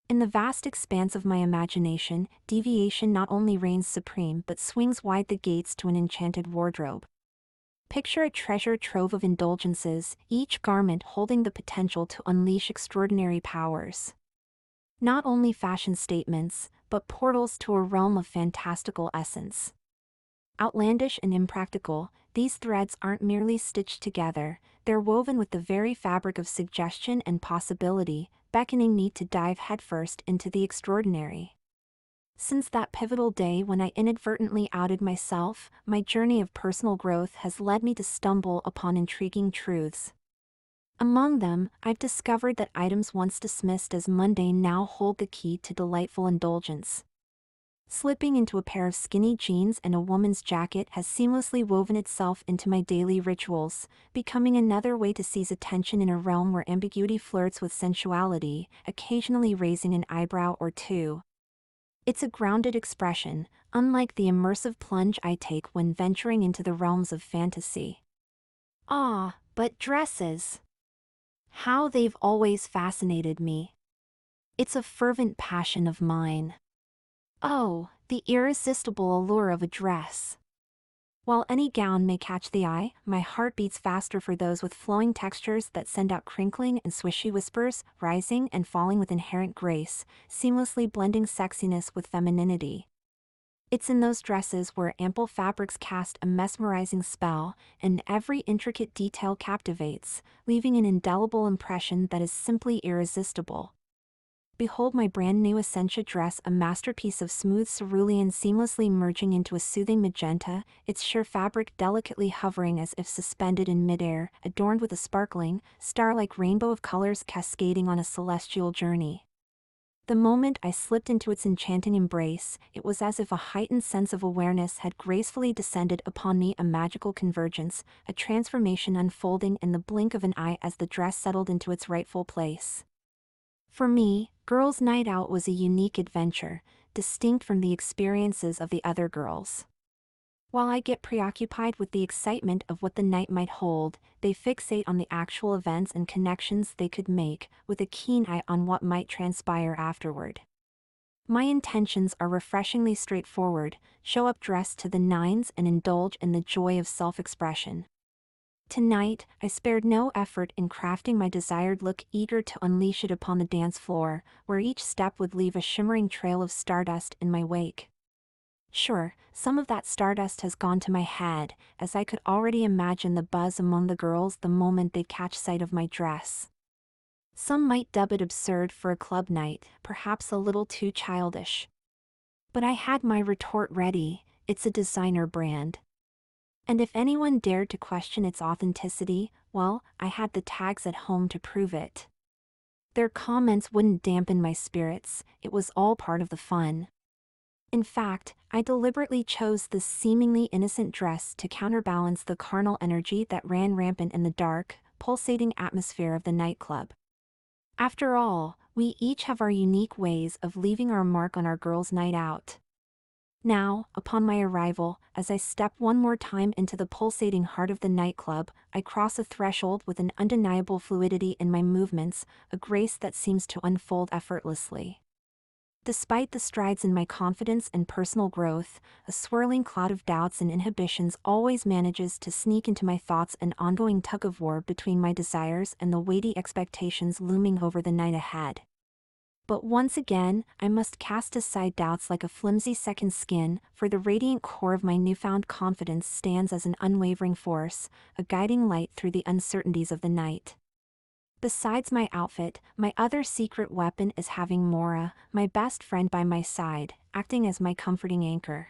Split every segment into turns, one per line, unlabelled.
In the vast expanse of my imagination, deviation not only reigns supreme but swings wide the gates to an enchanted wardrobe. Picture a treasure trove of indulgences, each garment holding the potential to unleash extraordinary powers. Not only fashion statements, but portals to a realm of fantastical essence. Outlandish and impractical, these threads aren't merely stitched together, they're woven with the very fabric of suggestion and possibility, beckoning me to dive headfirst into the extraordinary. Since that pivotal day when I inadvertently outed myself, my journey of personal growth has led me to stumble upon intriguing truths. Among them, I've discovered that items once dismissed as mundane now hold the key to delightful indulgence. Slipping into a pair of skinny jeans and a woman's jacket has seamlessly woven itself into my daily rituals, becoming another way to seize attention in a realm where ambiguity flirts with sensuality, occasionally raising an eyebrow or two. It's a grounded expression, unlike the immersive plunge I take when venturing into the realms of fantasy. Ah, but dresses! How they've always fascinated me. It's a fervent passion of mine. Oh, the irresistible allure of a dress. While any gown may catch the eye, my heart beats faster for those with flowing textures that send out crinkling and swishy whispers, rising and falling with inherent grace, seamlessly blending sexiness with femininity. It's in those dresses where ample fabrics cast a mesmerizing spell, and every intricate detail captivates, leaving an indelible impression that is simply irresistible. Behold my brand new Essentia dress, a masterpiece of smooth cerulean seamlessly merging into a soothing magenta, its sheer fabric delicately hovering as if suspended in midair, adorned with a sparkling, star-like rainbow of colors cascading on a celestial journey. The moment I slipped into its enchanting embrace, it was as if a heightened sense of awareness had gracefully descended upon me, a magical convergence, a transformation unfolding in the blink of an eye as the dress settled into its rightful place. For me, girls' night out was a unique adventure, distinct from the experiences of the other girls. While I get preoccupied with the excitement of what the night might hold, they fixate on the actual events and connections they could make, with a keen eye on what might transpire afterward. My intentions are refreshingly straightforward: show up dressed to the nines and indulge in the joy of self-expression. Tonight, I spared no effort in crafting my desired look, eager to unleash it upon the dance floor, where each step would leave a shimmering trail of stardust in my wake. Sure, some of that stardust has gone to my head, as I could already imagine the buzz among the girls the moment they'd catch sight of my dress. Some might dub it absurd for a club night, perhaps a little too childish. But I had my retort ready: it's a designer brand. And if anyone dared to question its authenticity, well, I had the tags at home to prove it. Their comments wouldn't dampen my spirits, it was all part of the fun. In fact, I deliberately chose this seemingly innocent dress to counterbalance the carnal energy that ran rampant in the dark, pulsating atmosphere of the nightclub. After all, we each have our unique ways of leaving our mark on our girls' night out. Now, upon my arrival, as I step one more time into the pulsating heart of the nightclub, I cross a threshold with an undeniable fluidity in my movements, a grace that seems to unfold effortlessly. Despite the strides in my confidence and personal growth, a swirling cloud of doubts and inhibitions always manages to sneak into my thoughts, an ongoing tug-of-war between my desires and the weighty expectations looming over the night ahead. But once again, I must cast aside doubts like a flimsy second skin, for the radiant core of my newfound confidence stands as an unwavering force, a guiding light through the uncertainties of the night. Besides my outfit, my other secret weapon is having Mora, my best friend, by my side, acting as my comforting anchor.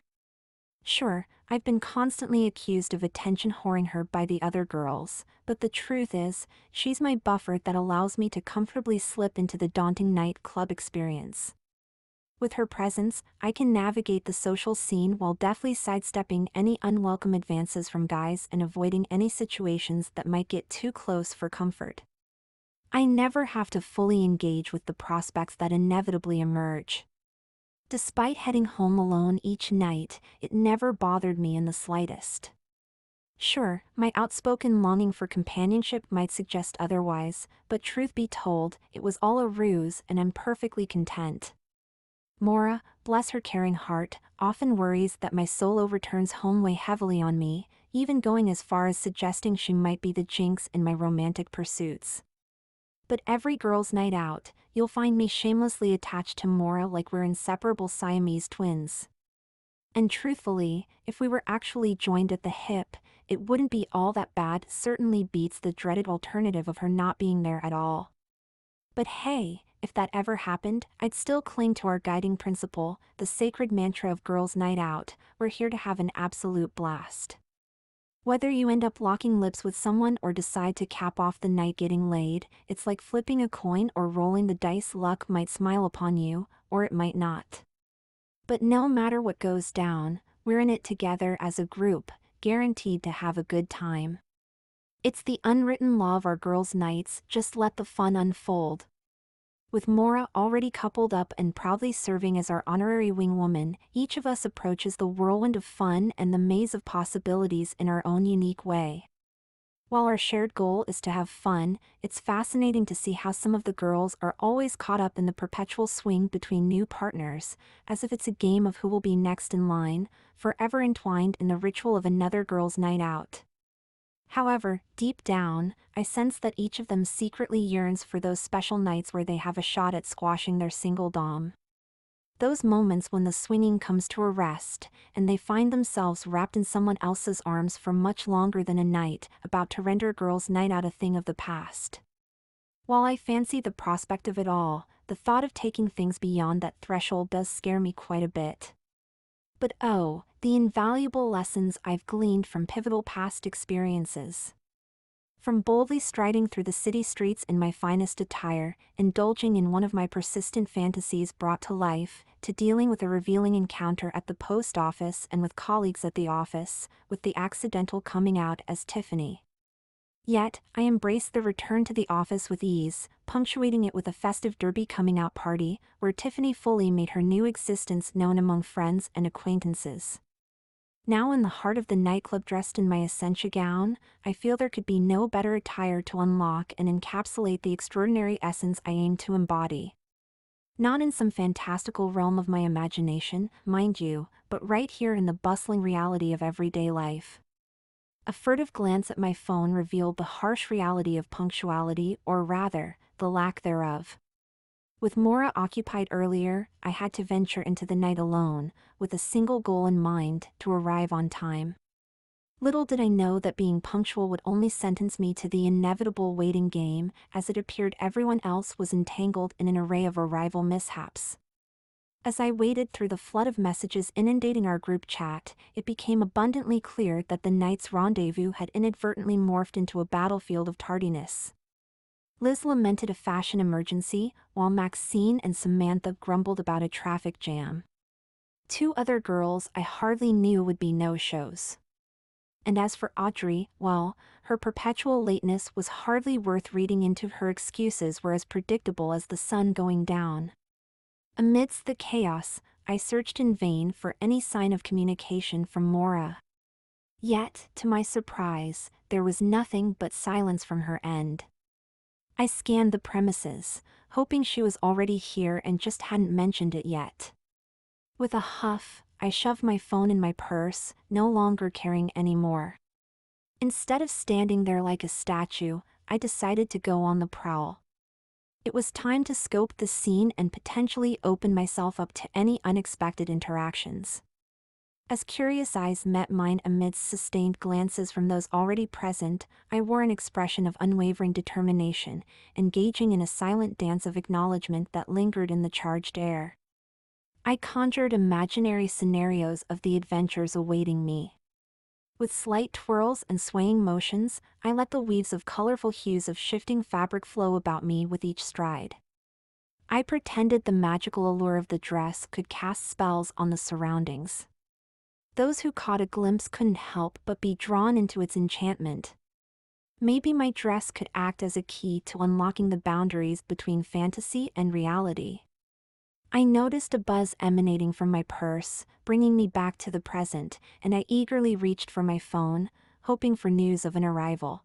Sure, I've been constantly accused of attention whoring her by the other girls, but the truth is, she's my buffer that allows me to comfortably slip into the daunting nightclub experience. With her presence, I can navigate the social scene while deftly sidestepping any unwelcome advances from guys and avoiding any situations that might get too close for comfort. I never have to fully engage with the prospects that inevitably emerge. Despite heading home alone each night, it never bothered me in the slightest. Sure, my outspoken longing for companionship might suggest otherwise, but truth be told, it was all a ruse and I'm perfectly content. Mora, bless her caring heart, often worries that my solo returns home weigh heavily on me, even going as far as suggesting she might be the jinx in my romantic pursuits. But every girl's night out, you'll find me shamelessly attached to Mora like we're inseparable Siamese twins. And truthfully, if we were actually joined at the hip, it wouldn't be all that bad. Certainly beats the dreaded alternative of her not being there at all. But hey, if that ever happened, I'd still cling to our guiding principle, the sacred mantra of girls' night out: we're here to have an absolute blast. Whether you end up locking lips with someone or decide to cap off the night getting laid, it's like flipping a coin or rolling the dice. Luck might smile upon you, or it might not. But no matter what goes down, we're in it together as a group, guaranteed to have a good time. It's the unwritten law of our girls' nights, just let the fun unfold. With Mora already coupled up and proudly serving as our honorary wingwoman, each of us approaches the whirlwind of fun and the maze of possibilities in our own unique way. While our shared goal is to have fun, it's fascinating to see how some of the girls are always caught up in the perpetual swing between new partners, as if it's a game of who will be next in line, forever entwined in the ritual of another girl's night out. However, deep down, I sense that each of them secretly yearns for those special nights where they have a shot at squashing their single dom. Those moments when the swinging comes to a rest, and they find themselves wrapped in someone else's arms for much longer than a night, about to render girls' night out a thing of the past. While I fancy the prospect of it all, the thought of taking things beyond that threshold does scare me quite a bit. But oh, the invaluable lessons I've gleaned from pivotal past experiences. From boldly striding through the city streets in my finest attire, indulging in one of my persistent fantasies brought to life, to dealing with a revealing encounter at the post office and with colleagues at the office, with the accidental coming out as Tiffany. Yet, I embraced the return to the office with ease, punctuating it with a festive derby coming-out party, where Tiffany fully made her new existence known among friends and acquaintances. Now in the heart of the nightclub dressed in my essentia gown, I feel there could be no better attire to unlock and encapsulate the extraordinary essence I aim to embody. Not in some fantastical realm of my imagination, mind you, but right here in the bustling reality of everyday life. A furtive glance at my phone revealed the harsh reality of punctuality, or rather, the lack thereof. With Mora occupied earlier, I had to venture into the night alone, with a single goal in mind: to arrive on time. Little did I know that being punctual would only sentence me to the inevitable waiting game, as it appeared everyone else was entangled in an array of arrival mishaps. As I waded through the flood of messages inundating our group chat, it became abundantly clear that the night's rendezvous had inadvertently morphed into a battlefield of tardiness. Liz lamented a fashion emergency, while Maxine and Samantha grumbled about a traffic jam. Two other girls I hardly knew would be no-shows. And as for Audrey, well, her perpetual lateness was hardly worth reading into. Her excuses were as predictable as the sun going down. Amidst the chaos, I searched in vain for any sign of communication from Mora. Yet, to my surprise, there was nothing but silence from her end. I scanned the premises, hoping she was already here and just hadn't mentioned it yet. With a huff, I shoved my phone in my purse, no longer caring anymore. Instead of standing there like a statue, I decided to go on the prowl. It was time to scope the scene and potentially open myself up to any unexpected interactions. As curious eyes met mine amidst sustained glances from those already present, I wore an expression of unwavering determination, engaging in a silent dance of acknowledgement that lingered in the charged air. I conjured imaginary scenarios of the adventures awaiting me. With slight twirls and swaying motions, I let the weaves of colorful hues of shifting fabric flow about me with each stride. I pretended the magical allure of the dress could cast spells on the surroundings. Those who caught a glimpse couldn't help but be drawn into its enchantment. Maybe my dress could act as a key to unlocking the boundaries between fantasy and reality. I noticed a buzz emanating from my purse, bringing me back to the present, and I eagerly reached for my phone, hoping for news of an arrival.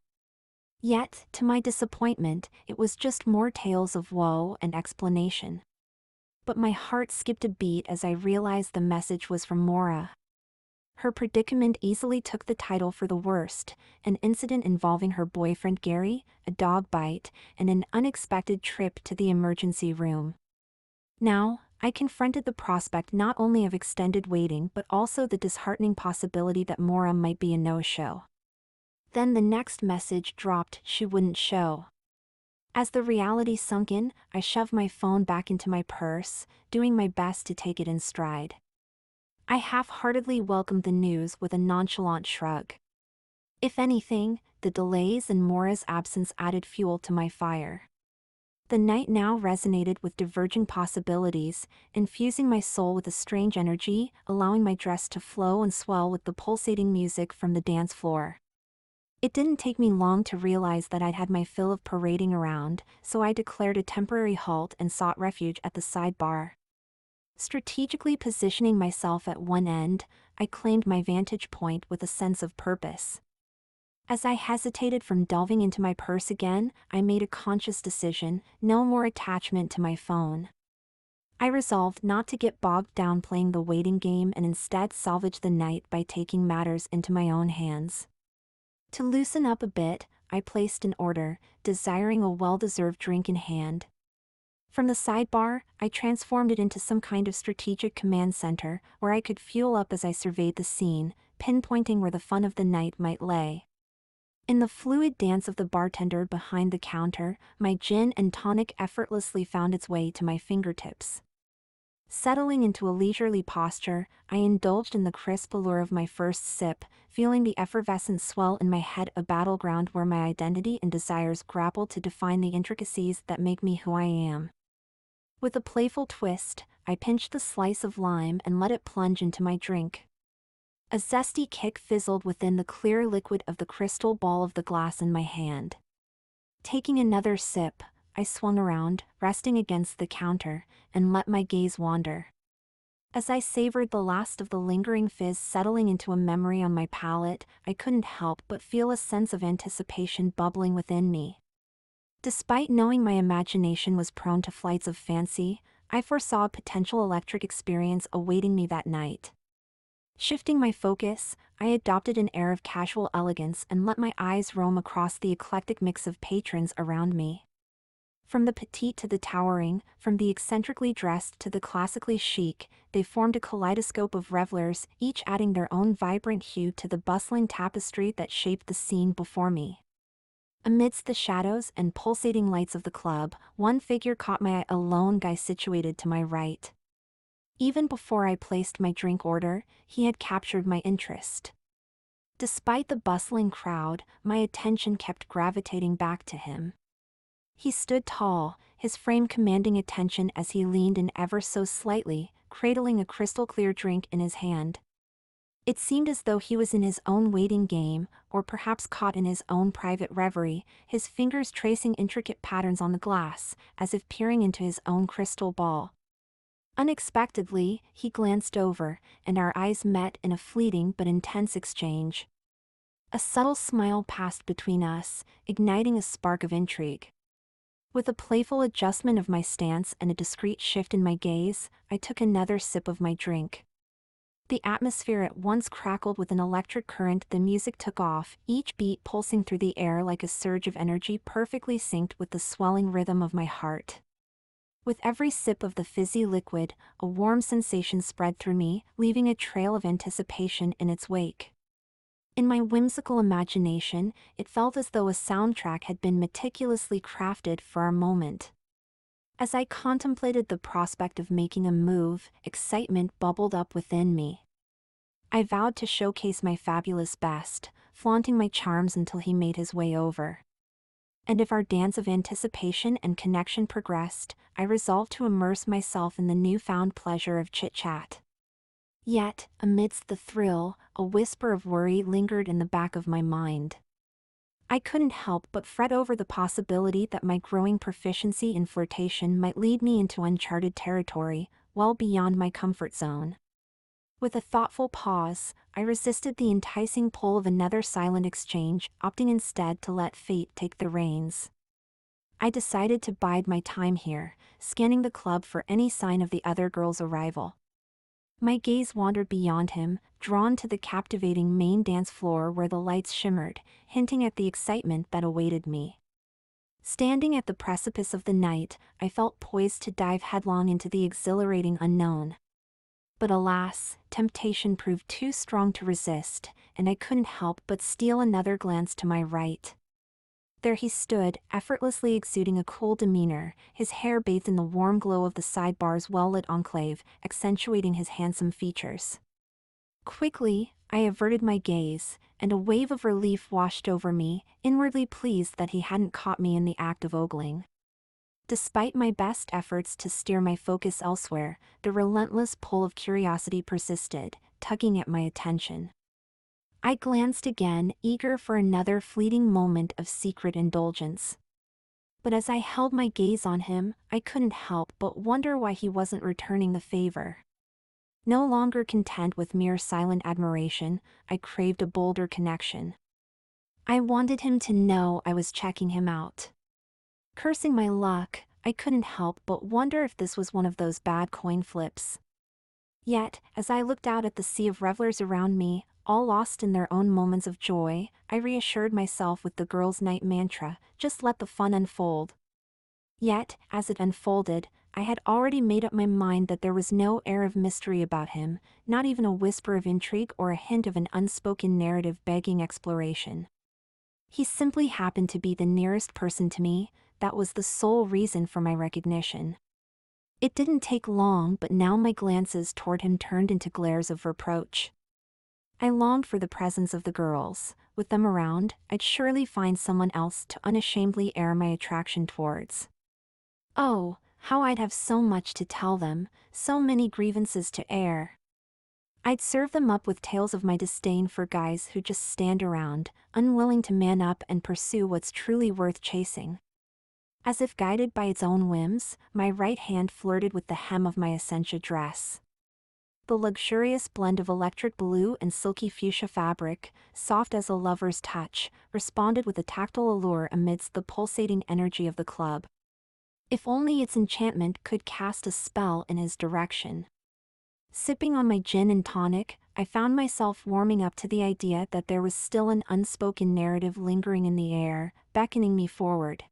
Yet, to my disappointment, it was just more tales of woe and explanation. But my heart skipped a beat as I realized the message was from Maura. Her predicament easily took the title for the worst: an incident involving her boyfriend Gary, a dog bite, and an unexpected trip to the emergency room. Now, I confronted the prospect not only of extended waiting but also the disheartening possibility that Maura might be a no-show. Then the next message dropped: she wouldn't show. As the reality sunk in, I shoved my phone back into my purse, doing my best to take it in stride. I half-heartedly welcomed the news with a nonchalant shrug. If anything, the delays and Maura's absence added fuel to my fire. The night now resonated with diverging possibilities, infusing my soul with a strange energy, allowing my dress to flow and swell with the pulsating music from the dance floor. It didn't take me long to realize that I'd had my fill of parading around, so I declared a temporary halt and sought refuge at the sidebar. Strategically positioning myself at one end, I claimed my vantage point with a sense of purpose. As I hesitated from delving into my purse again, I made a conscious decision: no more attachment to my phone. I resolved not to get bogged down playing the waiting game and instead salvage the night by taking matters into my own hands. To loosen up a bit, I placed an order, desiring a well-deserved drink in hand. From the sidebar, I transformed it into some kind of strategic command center, where I could fuel up as I surveyed the scene, pinpointing where the fun of the night might lay. In the fluid dance of the bartender behind the counter, my gin and tonic effortlessly found its way to my fingertips. Settling into a leisurely posture, I indulged in the crisp allure of my first sip, feeling the effervescent swell in my head, a battleground where my identity and desires grapple to define the intricacies that make me who I am. With a playful twist, I pinched the slice of lime and let it plunge into my drink. A zesty kick fizzled within the clear liquid of the crystal ball of the glass in my hand. Taking another sip, I swung around, resting against the counter, and let my gaze wander. As I savored the last of the lingering fizz settling into a memory on my palate, I couldn't help but feel a sense of anticipation bubbling within me. Despite knowing my imagination was prone to flights of fancy, I foresaw a potential electric experience awaiting me that night. Shifting my focus, I adopted an air of casual elegance and let my eyes roam across the eclectic mix of patrons around me. From the petite to the towering, from the eccentrically dressed to the classically chic, they formed a kaleidoscope of revelers, each adding their own vibrant hue to the bustling tapestry that shaped the scene before me. Amidst the shadows and pulsating lights of the club, one figure caught my eye: a lone guy situated to my right. Even before I placed my drink order, he had captured my interest. Despite the bustling crowd, my attention kept gravitating back to him. He stood tall, his frame commanding attention as he leaned in ever so slightly, cradling a crystal-clear drink in his hand. It seemed as though he was in his own waiting game, or perhaps caught in his own private reverie, his fingers tracing intricate patterns on the glass, as if peering into his own crystal ball. Unexpectedly, he glanced over, and our eyes met in a fleeting but intense exchange. A subtle smile passed between us, igniting a spark of intrigue. With a playful adjustment of my stance and a discreet shift in my gaze, I took another sip of my drink. The atmosphere at once crackled with an electric current. The music took off, each beat pulsing through the air like a surge of energy perfectly synced with the swelling rhythm of my heart. With every sip of the fizzy liquid, a warm sensation spread through me, leaving a trail of anticipation in its wake. In my whimsical imagination, it felt as though a soundtrack had been meticulously crafted for our moment. As I contemplated the prospect of making a move, excitement bubbled up within me. I vowed to showcase my fabulous best, flaunting my charms until he made his way over. And if our dance of anticipation and connection progressed, I resolved to immerse myself in the newfound pleasure of chit-chat. Yet, amidst the thrill, a whisper of worry lingered in the back of my mind. I couldn't help but fret over the possibility that my growing proficiency in flirtation might lead me into uncharted territory, well beyond my comfort zone. With a thoughtful pause, I resisted the enticing pull of another silent exchange, opting instead to let fate take the reins. I decided to bide my time here, scanning the club for any sign of the other girl's arrival. My gaze wandered beyond him, drawn to the captivating main dance floor where the lights shimmered, hinting at the excitement that awaited me. Standing at the precipice of the night, I felt poised to dive headlong into the exhilarating unknown. But alas, temptation proved too strong to resist, and I couldn't help but steal another glance to my right. There he stood, effortlessly exuding a cool demeanor, his hair bathed in the warm glow of the sidebar's well-lit enclave, accentuating his handsome features. Quickly, I averted my gaze, and a wave of relief washed over me, inwardly pleased that he hadn't caught me in the act of ogling. Despite my best efforts to steer my focus elsewhere, the relentless pull of curiosity persisted, tugging at my attention. I glanced again, eager for another fleeting moment of secret indulgence. But as I held my gaze on him, I couldn't help but wonder why he wasn't returning the favor. No longer content with mere silent admiration, I craved a bolder connection. I wanted him to know I was checking him out. Cursing my luck, I couldn't help but wonder if this was one of those bad coin flips. Yet, as I looked out at the sea of revelers around me, all lost in their own moments of joy, I reassured myself with the girls' night mantra, just let the fun unfold. Yet, as it unfolded, I had already made up my mind that there was no air of mystery about him, not even a whisper of intrigue or a hint of an unspoken narrative begging exploration. He simply happened to be the nearest person to me. That was the sole reason for my recognition. It didn't take long, but now my glances toward him turned into glares of reproach. I longed for the presence of the girls. With them around, I'd surely find someone else to unashamedly air my attraction towards. Oh, how I'd have so much to tell them, so many grievances to air. I'd serve them up with tales of my disdain for guys who just stand around, unwilling to man up and pursue what's truly worth chasing. As if guided by its own whims, my right hand flirted with the hem of my essentia dress. The luxurious blend of electric blue and silky fuchsia fabric, soft as a lover's touch, responded with a tactile allure amidst the pulsating energy of the club. If only its enchantment could cast a spell in his direction. Sipping on my gin and tonic, I found myself warming up to the idea that there was still an unspoken narrative lingering in the air, beckoning me forward.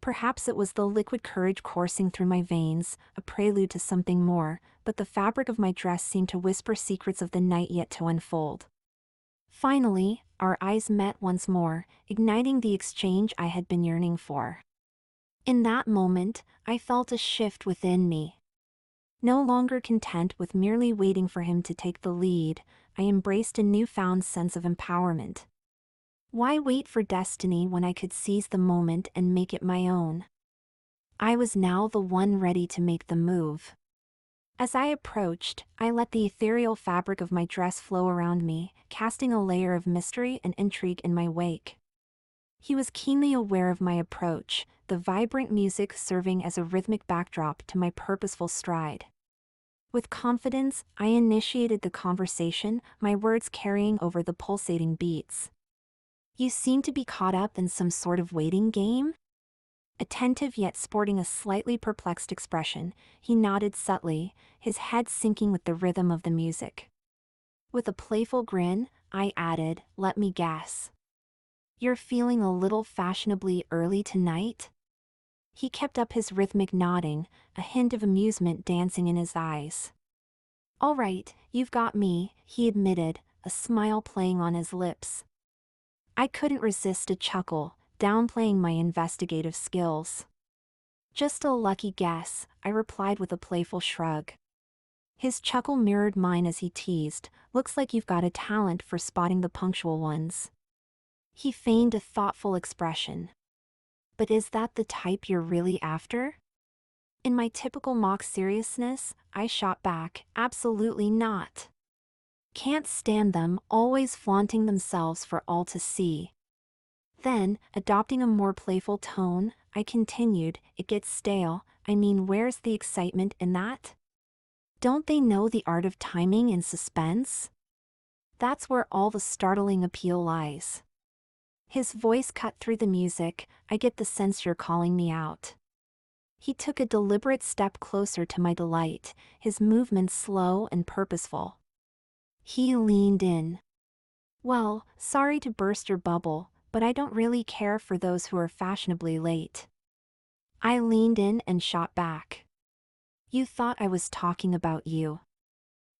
Perhaps it was the liquid courage coursing through my veins, a prelude to something more, but the fabric of my dress seemed to whisper secrets of the night yet to unfold. Finally, our eyes met once more, igniting the exchange I had been yearning for. In that moment, I felt a shift within me. No longer content with merely waiting for him to take the lead, I embraced a newfound sense of empowerment. Why wait for destiny when I could seize the moment and make it my own? I was now the one ready to make the move. As I approached, I let the ethereal fabric of my dress flow around me, casting a layer of mystery and intrigue in my wake. He was keenly aware of my approach, the vibrant music serving as a rhythmic backdrop to my purposeful stride. With confidence, I initiated the conversation, my words carrying over the pulsating beats. You seem to be caught up in some sort of waiting game? Attentive yet sporting a slightly perplexed expression, he nodded subtly, his head syncing with the rhythm of the music. With a playful grin, I added, let me guess. You're feeling a little fashionably early tonight? He kept up his rhythmic nodding, a hint of amusement dancing in his eyes. All right, you've got me, he admitted, a smile playing on his lips. I couldn't resist a chuckle, downplaying my investigative skills. Just a lucky guess, I replied with a playful shrug. His chuckle mirrored mine as he teased, looks like you've got a talent for spotting the punctual ones. He feigned a thoughtful expression. But is that the type you're really after? In my typical mock seriousness, I shot back, absolutely not. Can't stand them, always flaunting themselves for all to see. Then, adopting a more playful tone, I continued, it gets stale, I mean where's the excitement in that? Don't they know the art of timing and suspense? That's where all the startling appeal lies. His voice cut through the music. I get the sense you're calling me out. He took a deliberate step closer to my delight, his movements slow and purposeful. He leaned in. Well, sorry to burst your bubble, but I don't really care for those who are fashionably late. I leaned in and shot back. You thought I was talking about you.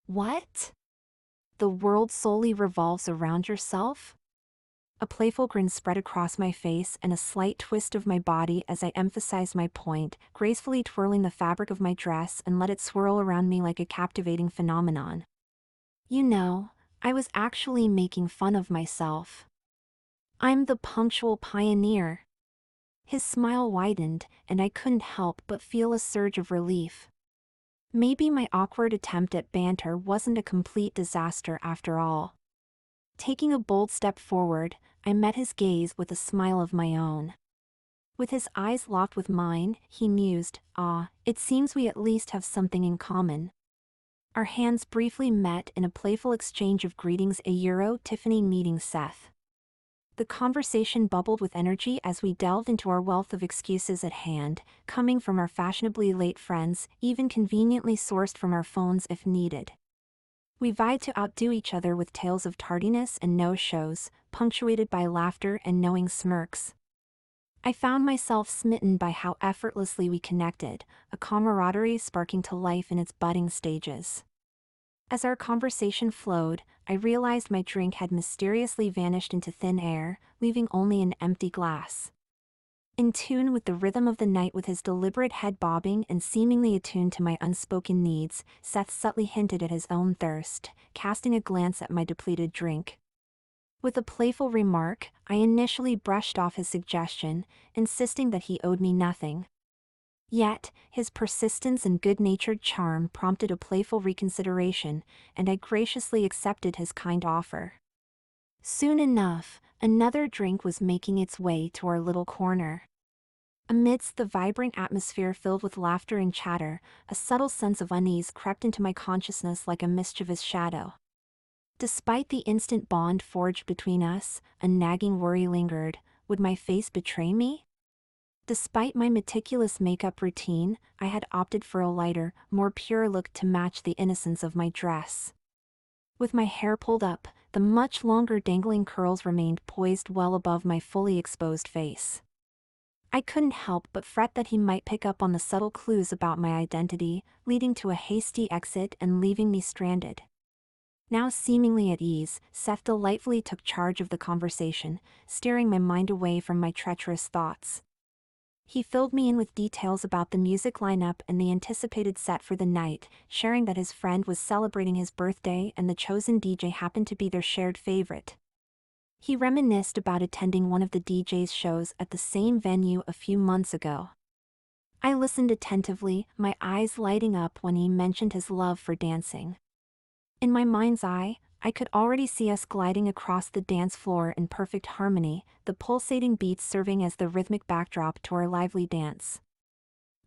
What? The world solely revolves around yourself? A playful grin spread across my face and a slight twist of my body as I emphasized my point, gracefully twirling the fabric of my dress and let it swirl around me like a captivating phenomenon. You know, I was actually making fun of myself. I'm the punctual pioneer. His smile widened, and I couldn't help but feel a surge of relief. Maybe my awkward attempt at banter wasn't a complete disaster after all. Taking a bold step forward, I met his gaze with a smile of my own. With his eyes locked with mine, he mused, "Ah, it seems we at least have something in common." Our hands briefly met in a playful exchange of greetings. Tiffany meeting Seth. The conversation bubbled with energy as we delved into our wealth of excuses at hand, coming from our fashionably late friends, even conveniently sourced from our phones if needed. We vied to outdo each other with tales of tardiness and no-shows, punctuated by laughter and knowing smirks. I found myself smitten by how effortlessly we connected, a camaraderie sparking to life in its budding stages. As our conversation flowed, I realized my drink had mysteriously vanished into thin air, leaving only an empty glass. In tune with the rhythm of the night, with his deliberate head bobbing and seemingly attuned to my unspoken needs, Seth subtly hinted at his own thirst, casting a glance at my depleted drink. With a playful remark, I initially brushed off his suggestion, insisting that he owed me nothing. Yet, his persistence and good-natured charm prompted a playful reconsideration, and I graciously accepted his kind offer. Soon enough, another drink was making its way to our little corner. Amidst the vibrant atmosphere filled with laughter and chatter, a subtle sense of unease crept into my consciousness like a mischievous shadow. Despite the instant bond forged between us, a nagging worry lingered. Would my face betray me? Despite my meticulous makeup routine, I had opted for a lighter, more pure look to match the innocence of my dress. With my hair pulled up, the much longer dangling curls remained poised well above my fully exposed face. I couldn't help but fret that he might pick up on the subtle clues about my identity, leading to a hasty exit and leaving me stranded. Now seemingly at ease, Seth delightfully took charge of the conversation, steering my mind away from my treacherous thoughts. He filled me in with details about the music lineup and the anticipated set for the night, sharing that his friend was celebrating his birthday and the chosen DJ happened to be their shared favorite. He reminisced about attending one of the DJ's shows at the same venue a few months ago. I listened attentively, my eyes lighting up when he mentioned his love for dancing. In my mind's eye, I could already see us gliding across the dance floor in perfect harmony, the pulsating beats serving as the rhythmic backdrop to our lively dance.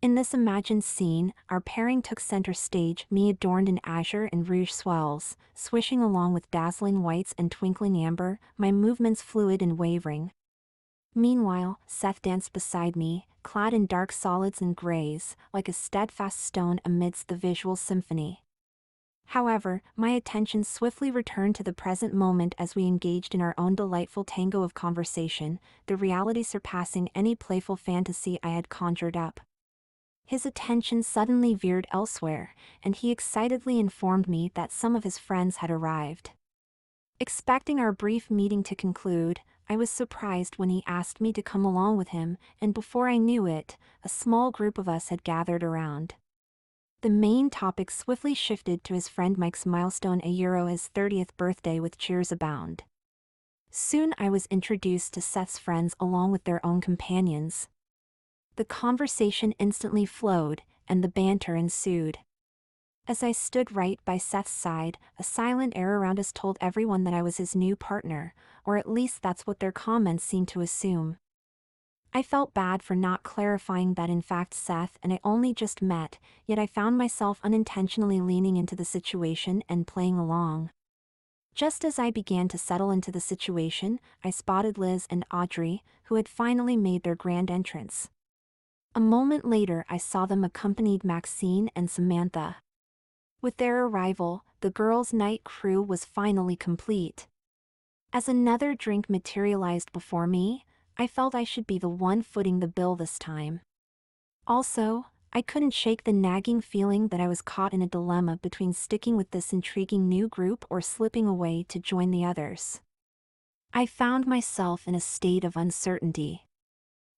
In this imagined scene, our pairing took center stage, me adorned in azure and rouge swells, swishing along with dazzling whites and twinkling amber, my movements fluid and wavering. Meanwhile, Seth danced beside me, clad in dark solids and grays, like a steadfast stone amidst the visual symphony. However, my attention swiftly returned to the present moment as we engaged in our own delightful tango of conversation, the reality surpassing any playful fantasy I had conjured up. His attention suddenly veered elsewhere, and he excitedly informed me that some of his friends had arrived. Expecting our brief meeting to conclude, I was surprised when he asked me to come along with him, and before I knew it, a small group of us had gathered around. The main topic swiftly shifted to his friend Mike's milestone, his 30th birthday, with cheers abound. Soon I was introduced to Seth's friends along with their own companions. The conversation instantly flowed, and the banter ensued. As I stood right by Seth's side, a silent air around us told everyone that I was his new partner, or at least that's what their comments seemed to assume. I felt bad for not clarifying that in fact Seth and I only just met, yet I found myself unintentionally leaning into the situation and playing along. Just as I began to settle into the situation, I spotted Liz and Audrey, who had finally made their grand entrance. A moment later I saw them accompanied Maxine and Samantha. With their arrival, the girls' night crew was finally complete. As another drink materialized before me, I felt I should be the one footing the bill this time. Also, I couldn't shake the nagging feeling that I was caught in a dilemma between sticking with this intriguing new group or slipping away to join the others. I found myself in a state of uncertainty.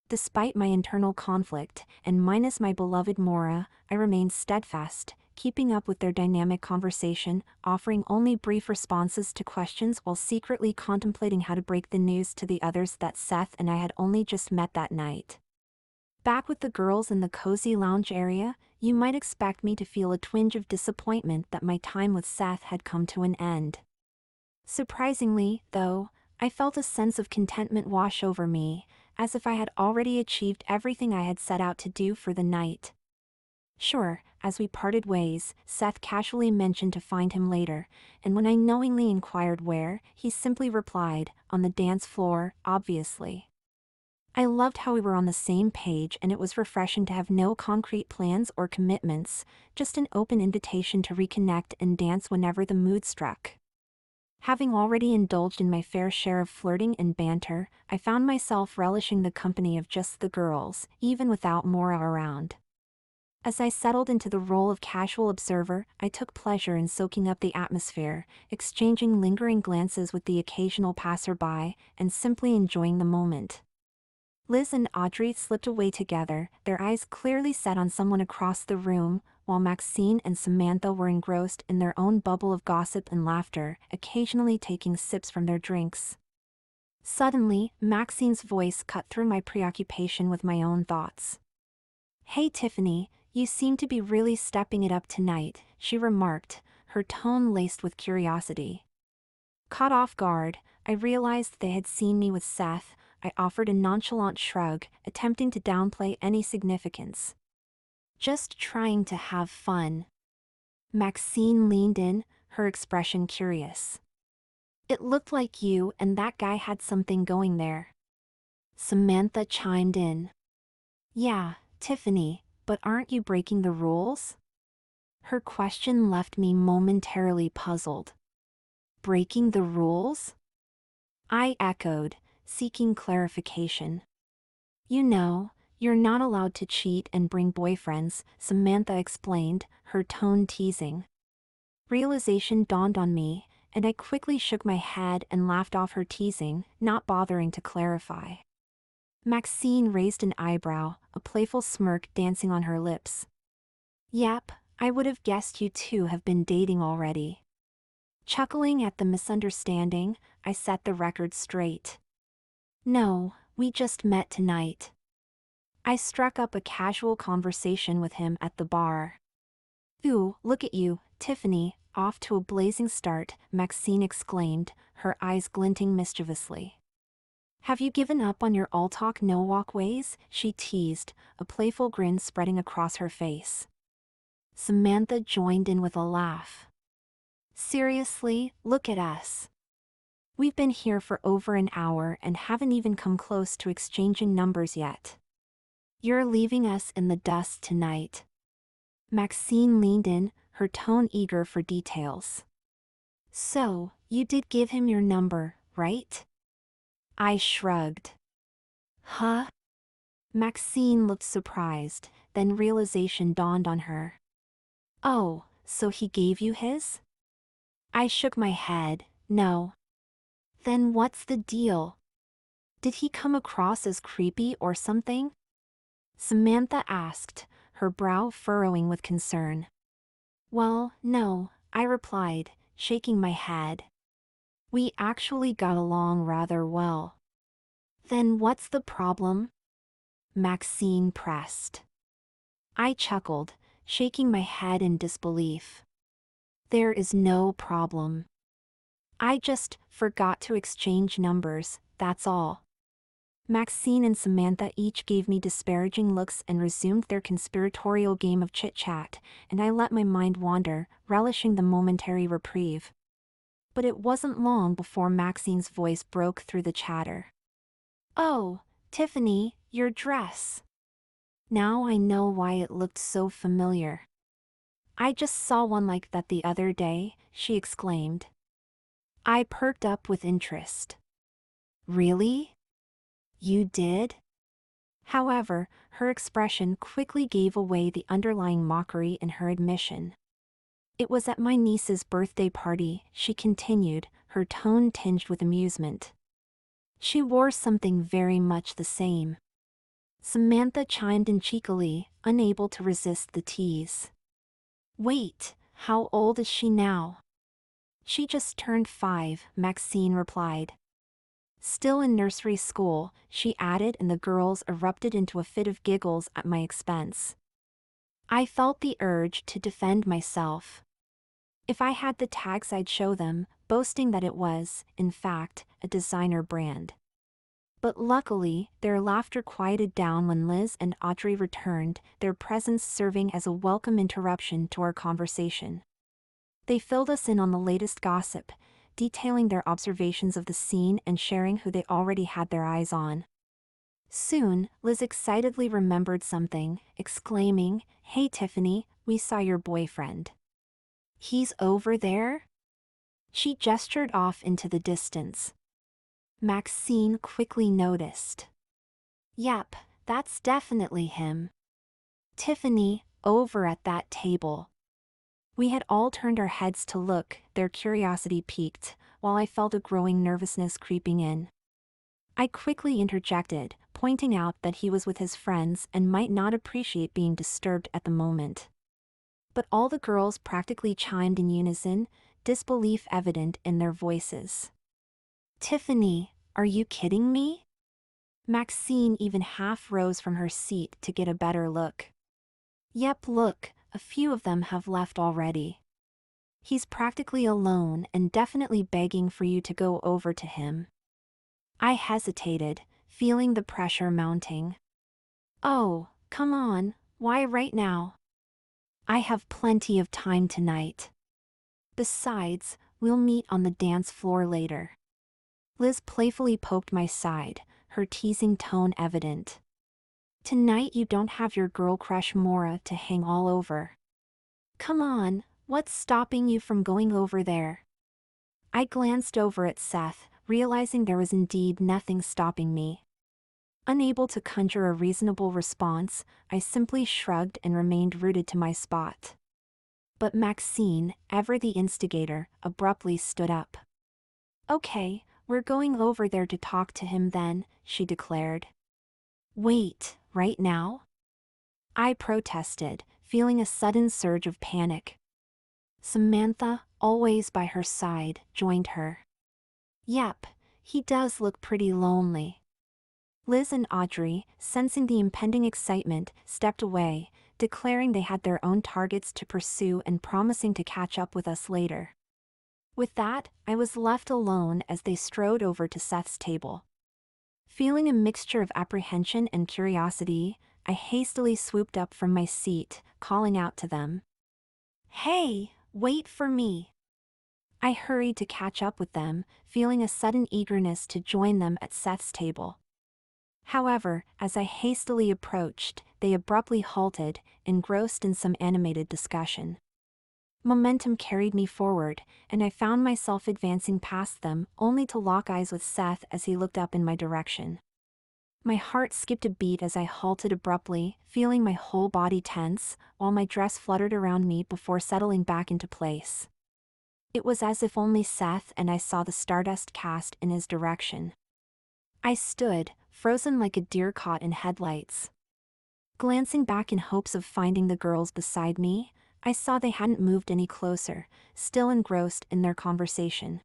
Despite my internal conflict, and minus my beloved Mora, I remained steadfast, keeping up with their dynamic conversation, offering only brief responses to questions while secretly contemplating how to break the news to the others that Seth and I had only just met that night. Back with the girls in the cozy lounge area, you might expect me to feel a twinge of disappointment that my time with Seth had come to an end. Surprisingly, though, I felt a sense of contentment wash over me, as if I had already achieved everything I had set out to do for the night. Sure, as we parted ways, Seth casually mentioned to find him later, and when I knowingly inquired where, he simply replied, "On the dance floor, obviously." I loved how we were on the same page, and it was refreshing to have no concrete plans or commitments, just an open invitation to reconnect and dance whenever the mood struck. Having already indulged in my fair share of flirting and banter, I found myself relishing the company of just the girls, even without Mora around. As I settled into the role of casual observer, I took pleasure in soaking up the atmosphere, exchanging lingering glances with the occasional passerby, and simply enjoying the moment. Liz and Audrey slipped away together, their eyes clearly set on someone across the room, while Maxine and Samantha were engrossed in their own bubble of gossip and laughter, occasionally taking sips from their drinks. Suddenly, Maxine's voice cut through my preoccupation with my own thoughts. "Hey Tiffany, you seem to be really stepping it up tonight," she remarked, her tone laced with curiosity. Caught off guard, I realized they had seen me with Seth. I offered a nonchalant shrug, attempting to downplay any significance. "Just trying to have fun." Maxine leaned in, her expression curious. "It looked like you and that guy had something going there." Samantha chimed in. "Yeah, Tiffany, but aren't you breaking the rules?" Her question left me momentarily puzzled. "Breaking the rules?" I echoed, seeking clarification. "You know, you're not allowed to cheat and bring boyfriends," Samantha explained, her tone teasing. Realization dawned on me, and I quickly shook my head and laughed off her teasing, not bothering to clarify. Maxine raised an eyebrow, a playful smirk dancing on her lips. "Yep, I would have guessed you two have been dating already." Chuckling at the misunderstanding, I set the record straight. "No, we just met tonight." I struck up a casual conversation with him at the bar. "Ooh, look at you, Tiffany, off to a blazing start," Maxine exclaimed, her eyes glinting mischievously. "Have you given up on your all-talk no-walk ways?" she teased, a playful grin spreading across her face. Samantha joined in with a laugh. "Seriously, look at us. We've been here for over an hour and haven't even come close to exchanging numbers yet. You're leaving us in the dust tonight." Maxine leaned in, her tone eager for details. "So, you did give him your number, right?" I shrugged. "Huh?" Maxine looked surprised, then realization dawned on her. "Oh, so he gave you his?" I shook my head, "No." "Then what's the deal? Did he come across as creepy or something?" Samantha asked, her brow furrowing with concern. "Well, no," I replied, shaking my head. "We actually got along rather well." "Then what's the problem?" Maxine pressed. I chuckled, shaking my head in disbelief. "There is no problem. I just forgot to exchange numbers, that's all." Maxine and Samantha each gave me disparaging looks and resumed their conspiratorial game of chit-chat, and I let my mind wander, relishing the momentary reprieve. But it wasn't long before Maxine's voice broke through the chatter. "Oh, Tiffany, your dress. Now I know why it looked so familiar. I just saw one like that the other day," she exclaimed. I perked up with interest. "Really? You did?" However, her expression quickly gave away the underlying mockery in her admission. "It was at my niece's birthday party," she continued, her tone tinged with amusement. "She wore something very much the same." Samantha chimed in cheekily, unable to resist the tease. "Wait, how old is she now?" "She just turned 5, Maxine replied. "Still in nursery school," she added, and the girls erupted into a fit of giggles at my expense. I felt the urge to defend myself. If I had the tags, I'd show them, boasting that it was, in fact, a designer brand. But luckily, their laughter quieted down when Liz and Audrey returned, their presence serving as a welcome interruption to our conversation. They filled us in on the latest gossip, detailing their observations of the scene and sharing who they already had their eyes on. Soon, Liz excitedly remembered something, exclaiming, "Hey Tiffany, we saw your boyfriend. He's over there?" She gestured off into the distance. Maxine quickly noticed. "Yep, that's definitely him. Tiffany, over at that table." We had all turned our heads to look, their curiosity piqued, while I felt a growing nervousness creeping in. I quickly interjected, pointing out that he was with his friends and might not appreciate being disturbed at the moment. But all the girls practically chimed in unison, disbelief evident in their voices. "Tiffany, are you kidding me?" Maxine even half rose from her seat to get a better look. "Yep, look, a few of them have left already. He's practically alone and definitely begging for you to go over to him." I hesitated, feeling the pressure mounting. "Oh, come on, why right now? I have plenty of time tonight. Besides, we'll meet on the dance floor later." Liz playfully poked my side, her teasing tone evident. "Tonight you don't have your girl crush Mora to hang all over. Come on, what's stopping you from going over there?" I glanced over at Seth, realizing there was indeed nothing stopping me. Unable to conjure a reasonable response, I simply shrugged and remained rooted to my spot. But Maxine, ever the instigator, abruptly stood up. "Okay, we're going over there to talk to him then," she declared. "Wait, right now?" I protested, feeling a sudden surge of panic. Samantha, always by her side, joined her. "Yep, he does look pretty lonely." Liz and Audrey, sensing the impending excitement, stepped away, declaring they had their own targets to pursue and promising to catch up with us later. With that, I was left alone as they strode over to Seth's table. Feeling a mixture of apprehension and curiosity, I hastily swooped up from my seat, calling out to them. "Hey, wait for me." I hurried to catch up with them, feeling a sudden eagerness to join them at Seth's table. However, as I hastily approached, they abruptly halted, engrossed in some animated discussion. Momentum carried me forward, and I found myself advancing past them, only to lock eyes with Seth as he looked up in my direction. My heart skipped a beat as I halted abruptly, feeling my whole body tense, while my dress fluttered around me before settling back into place. It was as if only Seth and I saw the stardust cast in his direction. I stood, frozen like a deer caught in headlights. Glancing back in hopes of finding the girls beside me, I saw they hadn't moved any closer, still engrossed in their conversation.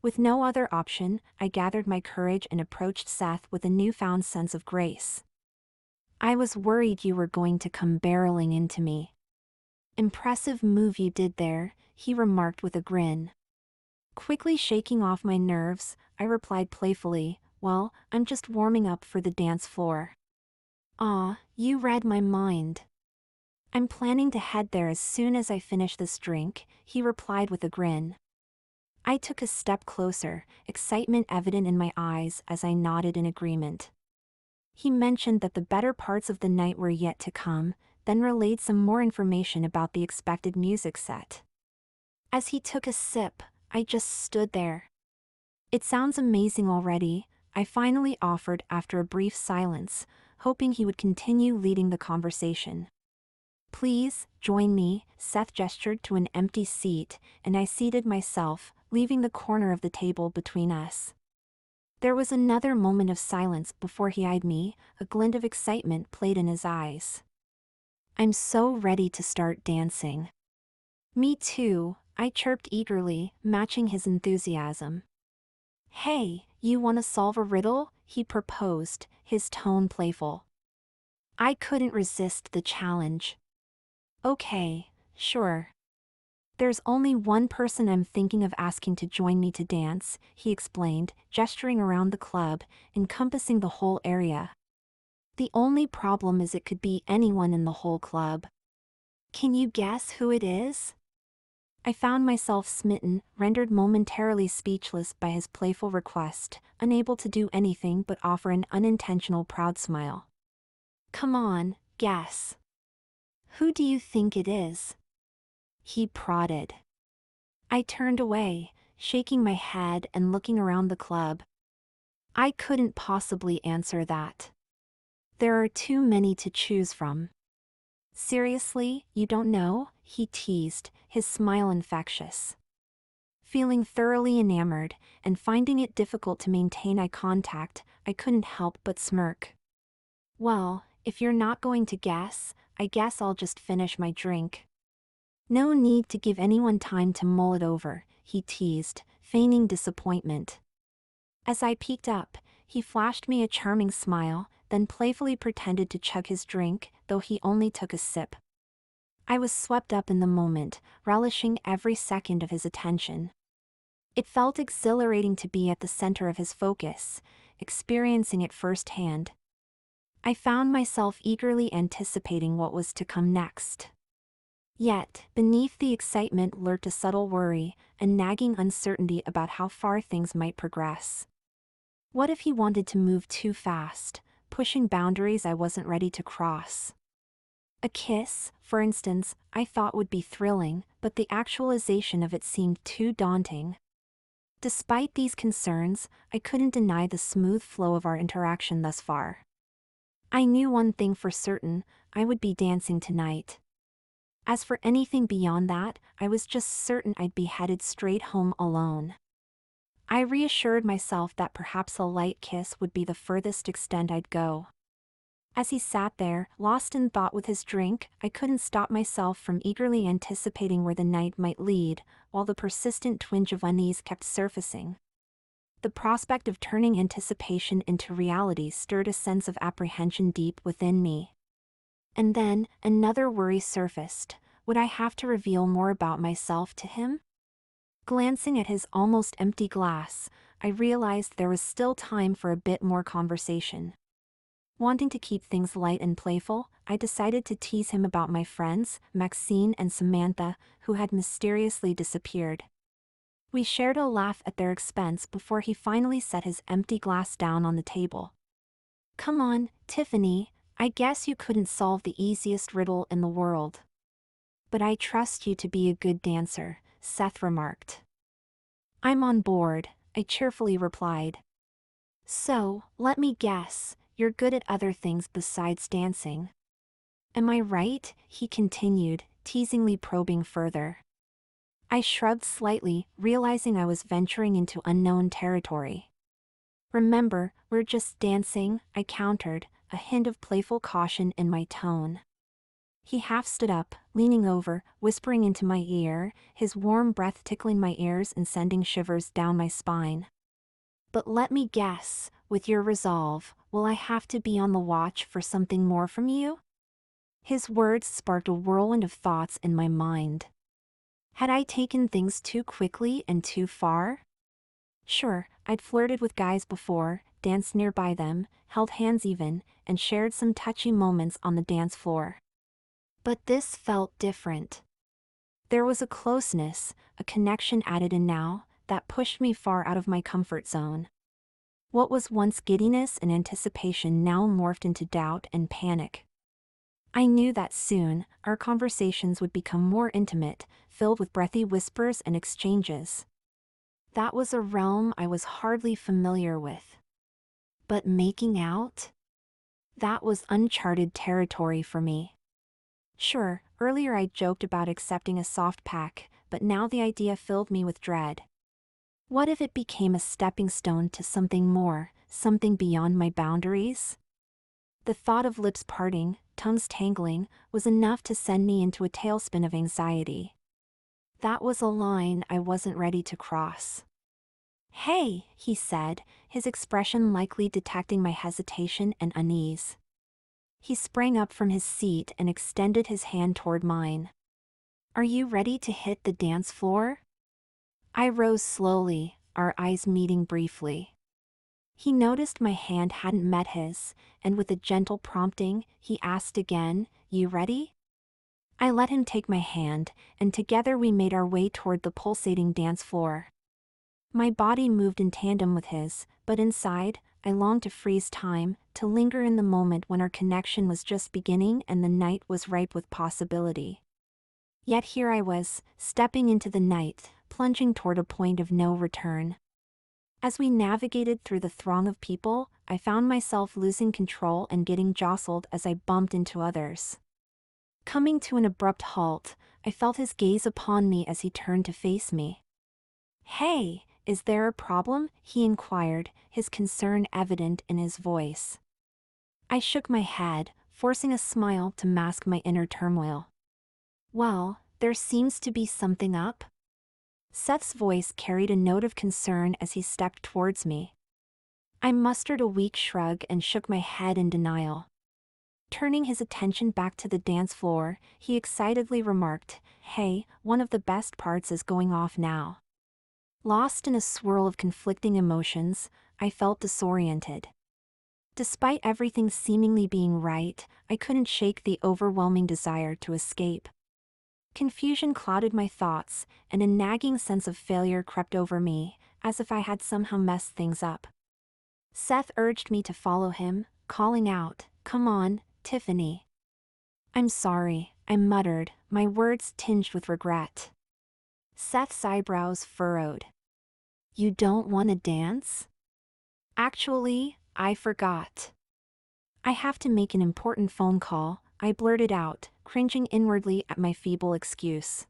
With no other option, I gathered my courage and approached Seth with a newfound sense of grace. "I was worried you were going to come barreling into me." "Impressive move you did there," he remarked with a grin. Quickly shaking off my nerves, I replied playfully, Well, I'm just warming up for the dance floor. Ah, you read my mind. I'm planning to head there as soon as I finish this drink, he replied with a grin. I took a step closer, excitement evident in my eyes as I nodded in agreement. He mentioned that the better parts of the night were yet to come, then relayed some more information about the expected music set. As he took a sip, I just stood there. It sounds amazing already, I finally offered after a brief silence, hoping he would continue leading the conversation. Please, join me, Seth gestured to an empty seat, and I seated myself, leaving the corner of the table between us. There was another moment of silence before he eyed me, a glint of excitement played in his eyes. I'm so ready to start dancing. Me too, I chirped eagerly, matching his enthusiasm. Hey, you want to solve a riddle? He proposed, his tone playful. I couldn't resist the challenge. Okay, sure. There's only one person I'm thinking of asking to join me to dance, he explained, gesturing around the club, encompassing the whole area. The only problem is it could be anyone in the whole club. Can you guess who it is? I found myself smitten, rendered momentarily speechless by his playful request, unable to do anything but offer an unintentional proud smile. Come on, guess. Who do you think it is? He prodded. I turned away, shaking my head and looking around the club. I couldn't possibly answer that. There are too many to choose from. Seriously, you don't know? He teased, his smile infectious. Feeling thoroughly enamored, and finding it difficult to maintain eye contact, I couldn't help but smirk. Well, if you're not going to guess, I guess I'll just finish my drink. No need to give anyone time to mull it over, he teased, feigning disappointment. As I peeked up, he flashed me a charming smile, then playfully pretended to chug his drink, though he only took a sip. I was swept up in the moment, relishing every second of his attention. It felt exhilarating to be at the center of his focus, experiencing it firsthand. I found myself eagerly anticipating what was to come next. Yet, beneath the excitement lurked a subtle worry, a nagging uncertainty about how far things might progress. What if he wanted to move too fast, pushing boundaries I wasn't ready to cross? A kiss, for instance, I thought would be thrilling, but the actualization of it seemed too daunting. Despite these concerns, I couldn't deny the smooth flow of our interaction thus far. I knew one thing for certain, I would be dancing tonight. As for anything beyond that, I was just certain I'd be headed straight home alone. I reassured myself that perhaps a light kiss would be the furthest extent I'd go. As he sat there, lost in thought with his drink, I couldn't stop myself from eagerly anticipating where the night might lead, while the persistent twinge of unease kept surfacing. The prospect of turning anticipation into reality stirred a sense of apprehension deep within me. And then, another worry surfaced. Would I have to reveal more about myself to him? Glancing at his almost empty glass, I realized there was still time for a bit more conversation. Wanting to keep things light and playful, I decided to tease him about my friends, Maxine and Samantha, who had mysteriously disappeared. We shared a laugh at their expense before he finally set his empty glass down on the table. Come on, Tiffany, I guess you couldn't solve the easiest riddle in the world. But I trust you to be a good dancer, Seth remarked. I'm on board, I cheerfully replied. So, let me guess, you're good at other things besides dancing. Am I right? He continued, teasingly probing further. I shrugged slightly, realizing I was venturing into unknown territory. Remember, we're just dancing, I countered, a hint of playful caution in my tone. He half stood up, leaning over, whispering into my ear, his warm breath tickling my ears and sending shivers down my spine. But let me guess, with your resolve, will I have to be on the watch for something more from you? His words sparked a whirlwind of thoughts in my mind. Had I taken things too quickly and too far? Sure, I'd flirted with guys before, danced nearby them, held hands even, and shared some touchy moments on the dance floor. But this felt different. There was a closeness, a connection added in now, that pushed me far out of my comfort zone. What was once giddiness and anticipation now morphed into doubt and panic. I knew that soon, our conversations would become more intimate, filled with breathy whispers and exchanges. That was a realm I was hardly familiar with. But making out? That was uncharted territory for me. Sure, earlier I joked about accepting a soft pack, but now the idea filled me with dread. What if it became a stepping stone to something more, something beyond my boundaries? The thought of lips parting, tongues tangling, was enough to send me into a tailspin of anxiety. That was a line I wasn't ready to cross. "Hey," he said, his expression likely detecting my hesitation and unease. He sprang up from his seat and extended his hand toward mine. "Are you ready to hit the dance floor?" I rose slowly, our eyes meeting briefly. He noticed my hand hadn't met his, and with a gentle prompting, he asked again, "You ready?" I let him take my hand, and together we made our way toward the pulsating dance floor. My body moved in tandem with his, but inside, I longed to freeze time, to linger in the moment when our connection was just beginning and the night was ripe with possibility. Yet here I was, stepping into the night, plunging toward a point of no return. As we navigated through the throng of people, I found myself losing control and getting jostled as I bumped into others. Coming to an abrupt halt, I felt his gaze upon me as he turned to face me. "Hey, is there a problem?" he inquired, his concern evident in his voice. I shook my head, forcing a smile to mask my inner turmoil. "Well, there seems to be something up." Seth's voice carried a note of concern as he stepped towards me. I mustered a weak shrug and shook my head in denial. Turning his attention back to the dance floor, he excitedly remarked, "Hey, one of the best parts is going off now." Lost in a swirl of conflicting emotions, I felt disoriented. Despite everything seemingly being right, I couldn't shake the overwhelming desire to escape. Confusion clouded my thoughts, and a nagging sense of failure crept over me, as if I had somehow messed things up. Seth urged me to follow him, calling out, "Come on, Tiffany." "I'm sorry," I muttered, my words tinged with regret. Seth's eyebrows furrowed. "You don't want to dance?" "Actually, I forgot. I have to make an important phone call," I blurted out, cringing inwardly at my feeble excuse.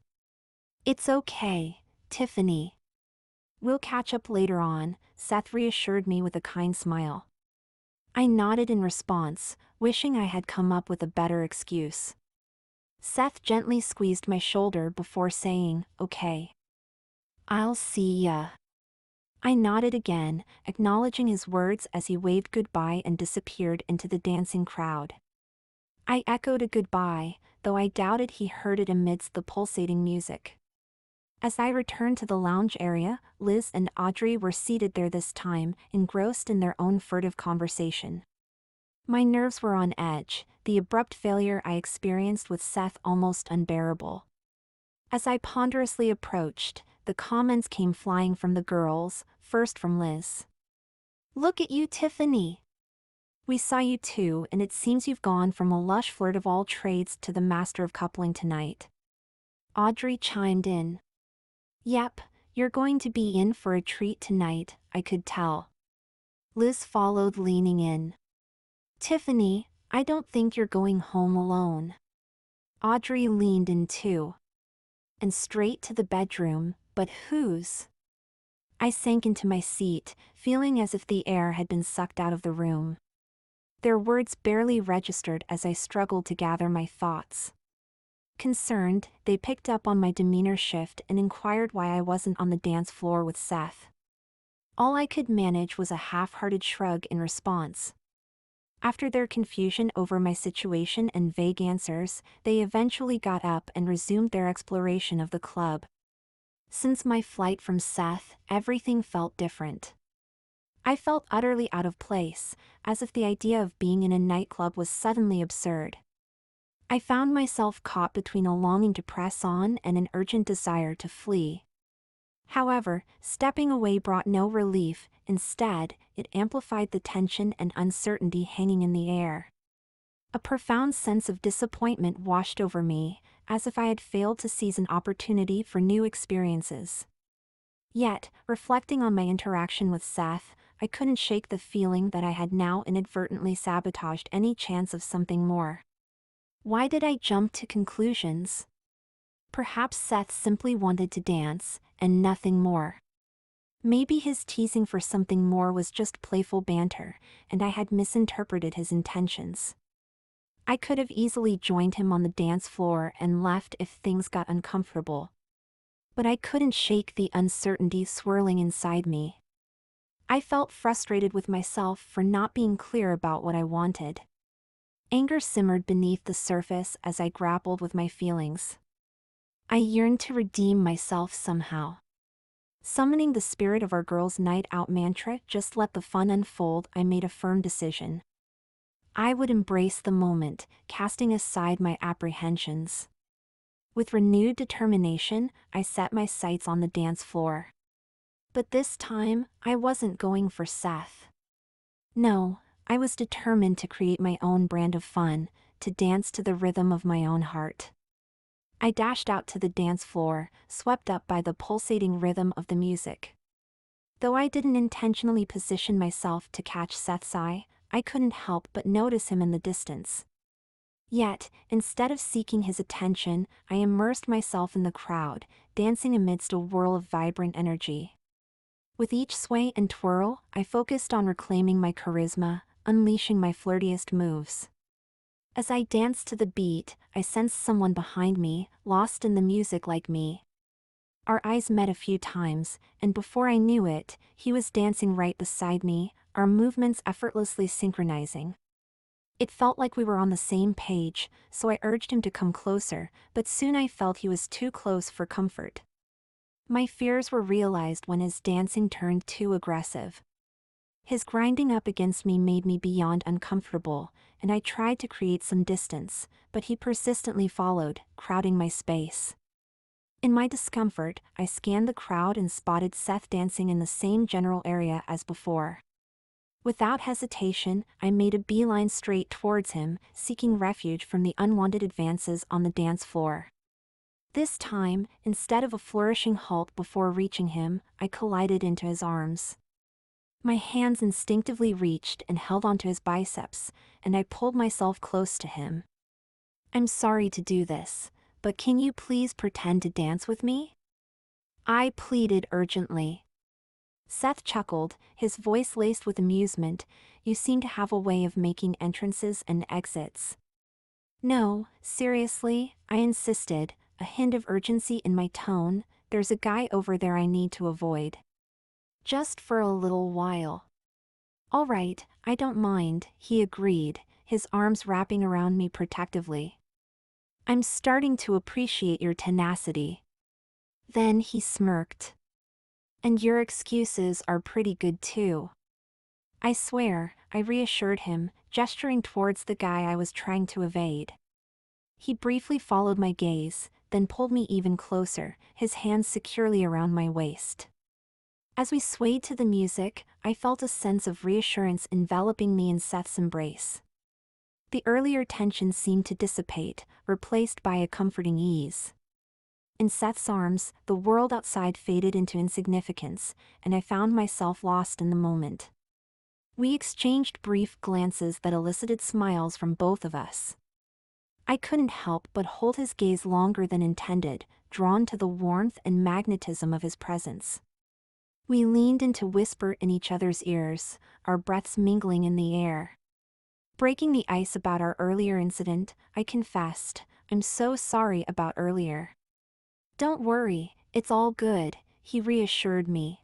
"It's okay, Tiffany. We'll catch up later on," Seth reassured me with a kind smile. I nodded in response, wishing I had come up with a better excuse. Seth gently squeezed my shoulder before saying, "Okay. I'll see ya." I nodded again, acknowledging his words as he waved goodbye and disappeared into the dancing crowd. I echoed a goodbye, though I doubted he heard it amidst the pulsating music. As I returned to the lounge area, Liz and Audrey were seated there this time, engrossed in their own furtive conversation. My nerves were on edge, the abrupt failure I experienced with Seth almost unbearable. As I ponderously approached, the comments came flying from the girls, first from Liz. "Look at you, Tiffany. We saw you too, and it seems you've gone from a lush flirt of all trades to the master of coupling tonight." Audrey chimed in. "Yep, you're going to be in for a treat tonight, I could tell." Liz followed, leaning in. "Tiffany, I don't think you're going home alone." Audrey leaned in too. "And straight to the bedroom, but whose?" I sank into my seat, feeling as if the air had been sucked out of the room. Their words barely registered as I struggled to gather my thoughts. Concerned, they picked up on my demeanor shift and inquired why I wasn't on the dance floor with Seth. All I could manage was a half-hearted shrug in response. After their confusion over my situation and vague answers, they eventually got up and resumed their exploration of the club. Since my flight from Seth, everything felt different. I felt utterly out of place, as if the idea of being in a nightclub was suddenly absurd. I found myself caught between a longing to press on and an urgent desire to flee. However, stepping away brought no relief. Instead, it amplified the tension and uncertainty hanging in the air. A profound sense of disappointment washed over me, as if I had failed to seize an opportunity for new experiences. Yet, reflecting on my interaction with Seth, I couldn't shake the feeling that I had now inadvertently sabotaged any chance of something more. Why did I jump to conclusions? Perhaps Seth simply wanted to dance, and nothing more. Maybe his teasing for something more was just playful banter, and I had misinterpreted his intentions. I could have easily joined him on the dance floor and left if things got uncomfortable. But I couldn't shake the uncertainty swirling inside me. I felt frustrated with myself for not being clear about what I wanted. Anger simmered beneath the surface as I grappled with my feelings. I yearned to redeem myself somehow. Summoning the spirit of our girls' night out mantra, "Just let the fun unfold," I made a firm decision. I would embrace the moment, casting aside my apprehensions. With renewed determination, I set my sights on the dance floor. But this time, I wasn't going for Seth. No, I was determined to create my own brand of fun, to dance to the rhythm of my own heart. I dashed out to the dance floor, swept up by the pulsating rhythm of the music. Though I didn't intentionally position myself to catch Seth's eye, I couldn't help but notice him in the distance. Yet, instead of seeking his attention, I immersed myself in the crowd, dancing amidst a whirl of vibrant energy. With each sway and twirl, I focused on reclaiming my charisma, unleashing my flirtiest moves. As I danced to the beat, I sensed someone behind me, lost in the music like me. Our eyes met a few times, and before I knew it, he was dancing right beside me, our movements effortlessly synchronizing. It felt like we were on the same page, so I urged him to come closer, but soon I felt he was too close for comfort. My fears were realized when his dancing turned too aggressive. His grinding up against me made me beyond uncomfortable, and I tried to create some distance, but he persistently followed, crowding my space. In my discomfort, I scanned the crowd and spotted Seth dancing in the same general area as before. Without hesitation, I made a beeline straight towards him, seeking refuge from the unwanted advances on the dance floor. This time, instead of a flourishing halt before reaching him, I collided into his arms. My hands instinctively reached and held onto his biceps, and I pulled myself close to him. "I'm sorry to do this, but can you please pretend to dance with me?" I pleaded urgently. Seth chuckled, his voice laced with amusement. "You seem to have a way of making entrances and exits." "No, seriously," I insisted, a hint of urgency in my tone. "There's a guy over there I need to avoid. Just for a little while." "All right, I don't mind," he agreed, his arms wrapping around me protectively. "I'm starting to appreciate your tenacity." Then he smirked. "And your excuses are pretty good too." "I swear," I reassured him, gesturing towards the guy I was trying to evade. He briefly followed my gaze, then pulled me even closer, his hands securely around my waist. As we swayed to the music, I felt a sense of reassurance enveloping me in Seth's embrace. The earlier tension seemed to dissipate, replaced by a comforting ease. In Seth's arms, the world outside faded into insignificance, and I found myself lost in the moment. We exchanged brief glances that elicited smiles from both of us. I couldn't help but hold his gaze longer than intended, drawn to the warmth and magnetism of his presence. We leaned in to whisper in each other's ears, our breaths mingling in the air. Breaking the ice about our earlier incident, I confessed, "I'm so sorry about earlier." "Don't worry, it's all good," he reassured me.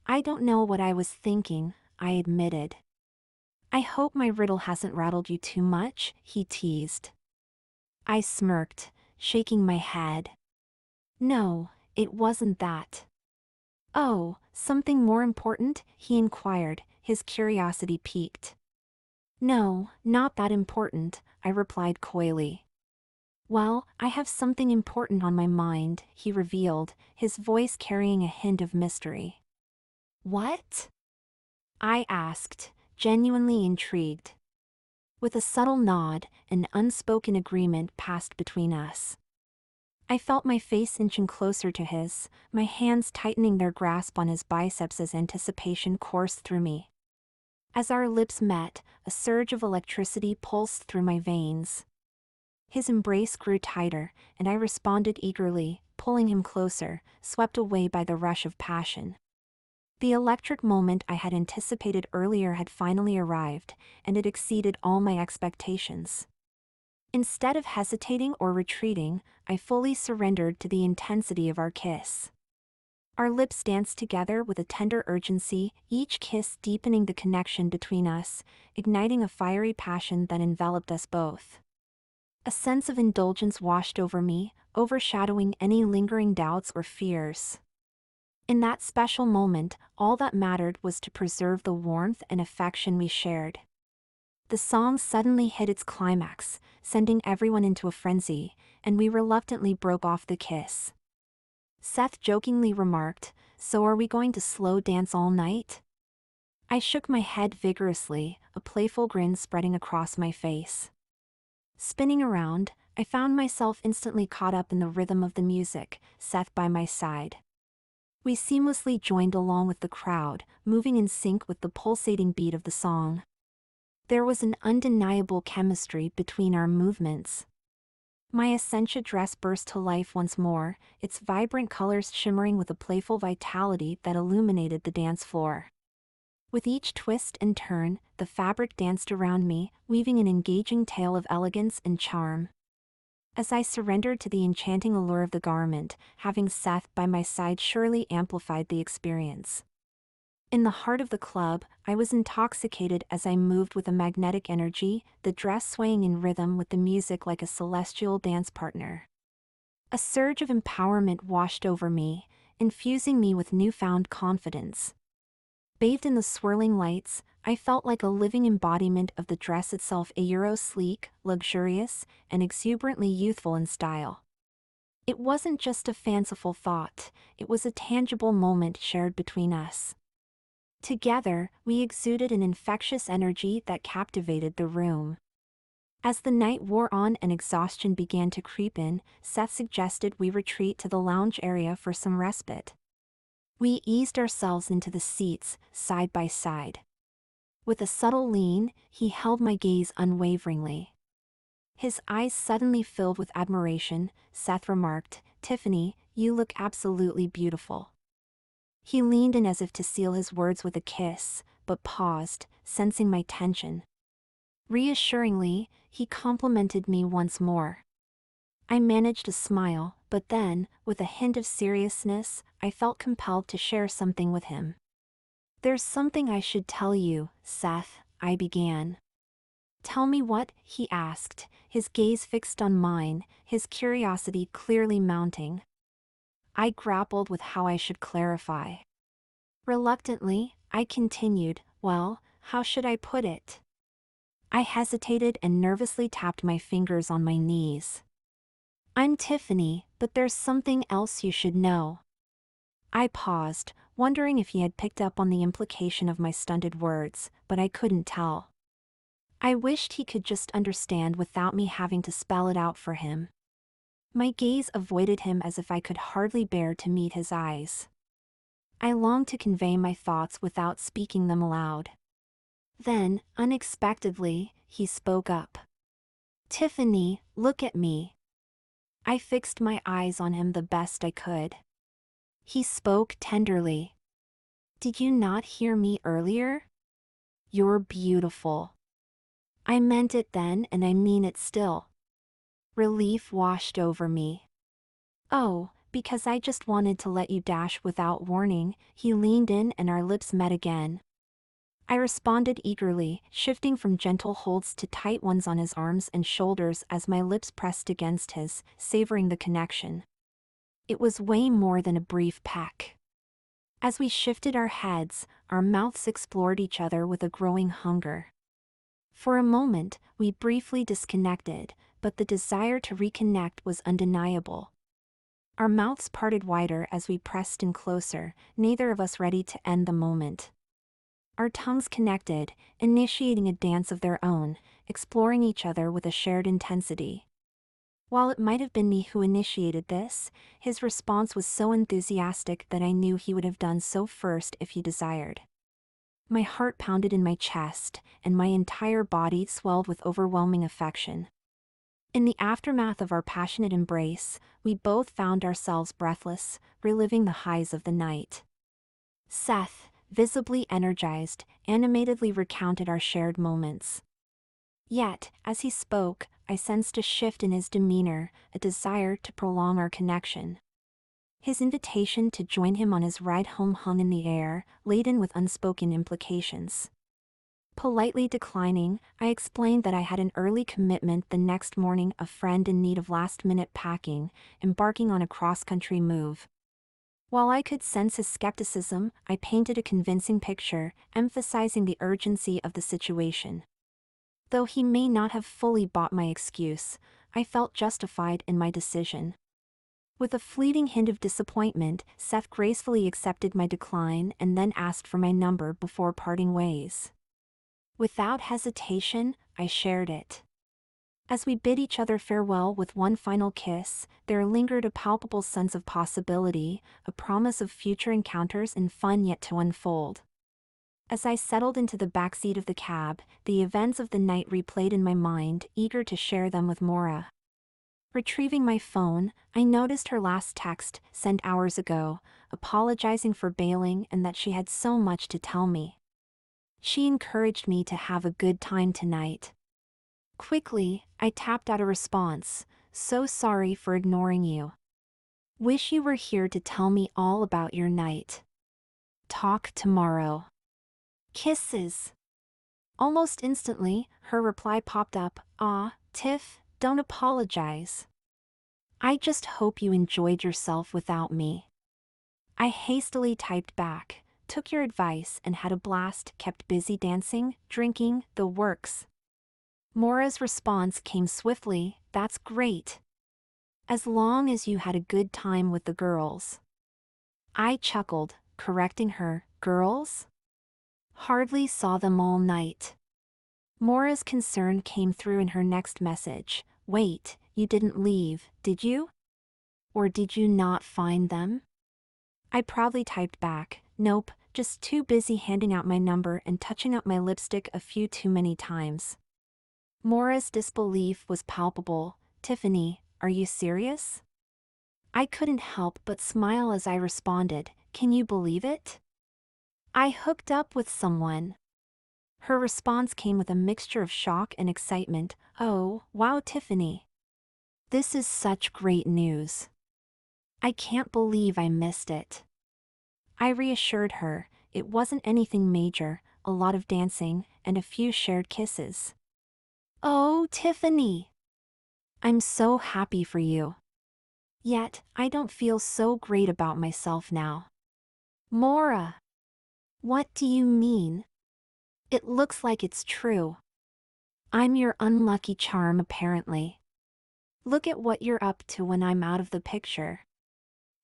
"I don't know what I was thinking," I admitted. "I hope my riddle hasn't rattled you too much," he teased. I smirked, shaking my head. "No, it wasn't that." Oh, something more important? He inquired, his curiosity piqued. No, not that important, I replied coyly. Well, I have something important on my mind, he revealed, his voice carrying a hint of mystery. What? I asked, genuinely intrigued. With a subtle nod, an unspoken agreement passed between us. I felt my face inching closer to his, my hands tightening their grasp on his biceps as anticipation coursed through me. As our lips met, a surge of electricity pulsed through my veins. His embrace grew tighter, and I responded eagerly, pulling him closer, swept away by the rush of passion. The electric moment I had anticipated earlier had finally arrived, and it exceeded all my expectations. Instead of hesitating or retreating, I fully surrendered to the intensity of our kiss. Our lips danced together with a tender urgency, each kiss deepening the connection between us, igniting a fiery passion that enveloped us both. A sense of indulgence washed over me, overshadowing any lingering doubts or fears. In that special moment, all that mattered was to preserve the warmth and affection we shared. The song suddenly hit its climax, sending everyone into a frenzy, and we reluctantly broke off the kiss. Seth jokingly remarked, "So are we going to slow dance all night?" I shook my head vigorously, a playful grin spreading across my face. Spinning around, I found myself instantly caught up in the rhythm of the music, Seth by my side. We seamlessly joined along with the crowd, moving in sync with the pulsating beat of the song. There was an undeniable chemistry between our movements. My Essentia dress burst to life once more, its vibrant colors shimmering with a playful vitality that illuminated the dance floor. With each twist and turn, the fabric danced around me, weaving an engaging tale of elegance and charm. As I surrendered to the enchanting allure of the garment, having Seth by my side surely amplified the experience. In the heart of the club, I was intoxicated as I moved with a magnetic energy, the dress swaying in rhythm with the music like a celestial dance partner. A surge of empowerment washed over me, infusing me with newfound confidence. Bathed in the swirling lights, I felt like a living embodiment of the dress itself, sleek, luxurious, and exuberantly youthful in style. It wasn't just a fanciful thought, it was a tangible moment shared between us. Together, we exuded an infectious energy that captivated the room. As the night wore on and exhaustion began to creep in, Seth suggested we retreat to the lounge area for some respite. We eased ourselves into the seats, side by side. With a subtle lean, he held my gaze unwaveringly. His eyes suddenly filled with admiration. Seth remarked, "Tiffany, you look absolutely beautiful." He leaned in as if to seal his words with a kiss, but paused, sensing my tension. Reassuringly, he complimented me once more. I managed a smile, but then, with a hint of seriousness, I felt compelled to share something with him. "There's something I should tell you, Seth," I began. "Tell me what?" he asked, his gaze fixed on mine, his curiosity clearly mounting. I grappled with how I should clarify. Reluctantly, I continued, "Well, how should I put it?" I hesitated and nervously tapped my fingers on my knees. "I'm Tiffany, but there's something else you should know." I paused, wondering if he had picked up on the implication of my stunted words, but I couldn't tell. I wished he could just understand without me having to spell it out for him. My gaze avoided him as if I could hardly bear to meet his eyes. I longed to convey my thoughts without speaking them aloud. Then, unexpectedly, he spoke up. "Tiffany, look at me." I fixed my eyes on him the best I could. He spoke tenderly. "Did you not hear me earlier? You're beautiful." I meant it then and I mean it still. Relief washed over me. "Oh, because I just wanted to let you dash without warning." He leaned in and our lips met again. I responded eagerly, shifting from gentle holds to tight ones on his arms and shoulders as my lips pressed against his, savoring the connection. It was way more than a brief peck. As we shifted our heads, our mouths explored each other with a growing hunger. For a moment, we briefly disconnected, but the desire to reconnect was undeniable. Our mouths parted wider as we pressed in closer, neither of us ready to end the moment. Our tongues connected, initiating a dance of their own, exploring each other with a shared intensity. While it might have been me who initiated this, his response was so enthusiastic that I knew he would have done so first if he desired. My heart pounded in my chest, and my entire body swelled with overwhelming affection. In the aftermath of our passionate embrace, we both found ourselves breathless, reliving the highs of the night. Seth, visibly energized, animatedly recounted our shared moments. Yet, as he spoke, I sensed a shift in his demeanor, a desire to prolong our connection. His invitation to join him on his ride home hung in the air, laden with unspoken implications. Politely declining, I explained that I had an early commitment the next morning, a friend in need of last-minute packing, embarking on a cross-country move. While I could sense his skepticism, I painted a convincing picture, emphasizing the urgency of the situation. Though he may not have fully bought my excuse, I felt justified in my decision. With a fleeting hint of disappointment, Seth gracefully accepted my decline and then asked for my number before parting ways. Without hesitation, I shared it. As we bid each other farewell with one final kiss, there lingered a palpable sense of possibility, a promise of future encounters and fun yet to unfold. As I settled into the backseat of the cab, the events of the night replayed in my mind, eager to share them with Maura. Retrieving my phone, I noticed her last text, sent hours ago, apologizing for bailing and that she had so much to tell me. She encouraged me to have a good time tonight. Quickly, I tapped out a response, "So sorry for ignoring you. Wish you were here to tell me all about your night. Talk tomorrow. Kisses." Almost instantly, her reply popped up, Tiff, don't apologize. I just hope you enjoyed yourself without me." I hastily typed back, "Took your advice and had a blast, kept busy dancing, drinking, the works." Maura's response came swiftly, "That's great. As long as you had a good time with the girls." I chuckled, correcting her, "Girls? Hardly saw them all night." Maura's concern came through in her next message, "Wait, you didn't leave, did you? Or did you not find them?" I proudly typed back, "Nope, just too busy handing out my number and touching up my lipstick a few too many times." Maura's disbelief was palpable. "Tiffany, are you serious?" I couldn't help but smile as I responded, "Can you believe it? I hooked up with someone." Her response came with a mixture of shock and excitement, "Oh, wow, Tiffany. This is such great news. I can't believe I missed it." I reassured her, it wasn't anything major, a lot of dancing, and a few shared kisses. "Oh, Tiffany. I'm so happy for you. Yet, I don't feel so great about myself now." "Maura. What do you mean? It looks like it's true. I'm your unlucky charm apparently. Look at what you're up to when I'm out of the picture."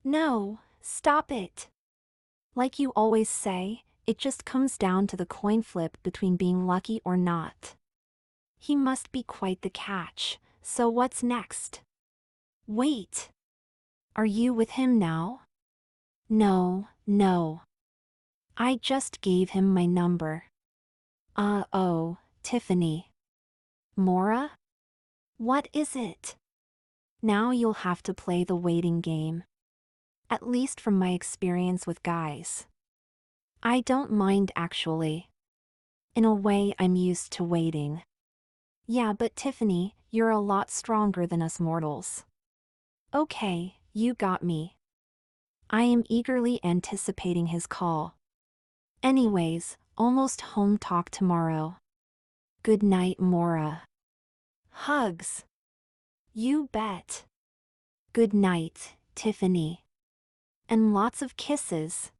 "No, stop it. Like you always say, it just comes down to the coin flip between being lucky or not. He must be quite the catch, so what's next?" "Wait. Are you with him now?" No. I just gave him my number." Oh, Tiffany." "Maura? What is it?" "Now you'll have to play the waiting game. At least from my experience with guys. I don't mind actually. In a way I'm used to waiting." "Yeah, but Tiffany, you're a lot stronger than us mortals." "Okay, you got me." I am eagerly anticipating his call. "Anyways, almost home, talk tomorrow." "Good night, Maura." "Hugs." "You bet." "Good night, Tiffany." "And lots of kisses."